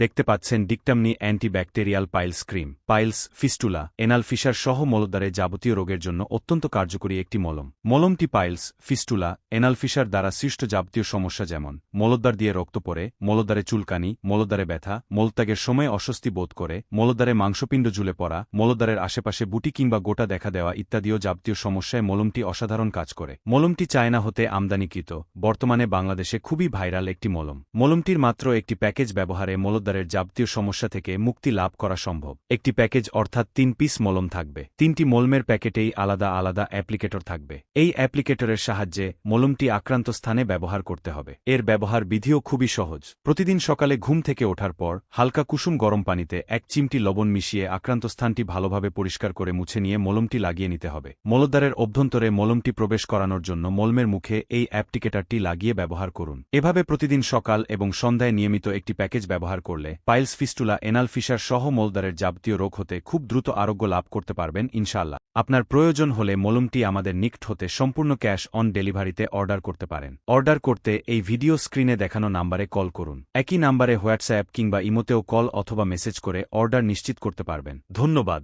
দেখতে পাচ্ছেন ডিকটামনি antibacterial piles cream. Piles, fistula, anal fissure সহ মলদ্বারে যাবতীয় রোগের জন্য অত্যন্ত কার্যকরী একটি মলম। মলমটি পাইলস, ফিস্টুলা, এনাল ফিসার দ্বারা সৃষ্ট যাবতীয় সমস্যা যেমন মলদ্বার দিয়ে রক্ত পড়ে, মলদ্বারে চুলকানি, মলদ্বারে ব্যথা, মলত্যাগের সময় অস্বস্তি বোধ করে, মলদ্বারে মাংসপিণ্ড ঝুলে পড়া, মলদ্বারের আশেপাশে বুটি কিংবা গোটা দেখা দেওয়া ইত্যাদিও যাবতীয় সমস্যায় মলমটি অসাধারণ কাজ করে। মলমটি চায়না হতে আমদানিকৃত, বর্তমানে বাংলাদেশে খুবই ভাইরাল একটি মলম। মলমটির মাত্র একটি প্যাকেজ ব্যবহারে মলদ্বারের যাবতীয় সমস্যা থেকে মুক্তি লাভ করা সম্ভব। একটি প্যাকেজ অর্থাৎ 3 পিস মলম থাকবে। 3টি মলমের প্যাকেটেই আলাদা আলাদা অ্যাপ্লিকেটর থাকবে। এই অ্যাপ্লিকেটরের সাহায্যে মলমটি আক্রান্ত স্থানে ব্যবহার করতে হবে। এর ব্যবহার বিধিও খুবই সহজ। প্রতিদিন সকালে ঘুম থেকে ওঠার পর হালকা কুসুম গরম পানিতে 1 চিমটি লবণ মিশিয়ে আক্রান্ত স্থানটি ভালোভাবে পরিষ্কার করে মুছে নিয়ে মলমটি লাগিয়ে নিতে হবে। মলদ্বারের অভ্যন্তরে মলমটি প্রবেশ করানোর জন্য মলমের মুখে এই অ্যাপ্লিকেটরটি লাগিয়ে ব্যবহার করুন। এভাবে প্রতিদিন সকাল এবং সন্ধ্যায় নিয়মিত একটি প্যাকেজ ব্যবহার করলে পাইলস, ফিস্টুলা, এনাল ফিসার সহ মলদ্বারের যাবতীয় রোগ হতে খুব দ্রুত আরোগ্য লাভ করতে পারবেন ইনশাআল্লাহ। আপনার প্রয়োজন হলে মলমটি আমাদের নিকট হতে সম্পূর্ণ ক্যাশ অন ডেলিভারিতে অর্ডার করতে পারেন। অর্ডার করতে এই ভিডিও স্ক্রিনে দেখানো নাম্বারে কল করুন। একই নাম্বারে হোয়াটসঅ্যাপ কিংবা ইমোতেও কল অথবা মেসেজ করে অর্ডার নিশ্চিত করতে পারবেন। ধন্যবাদ।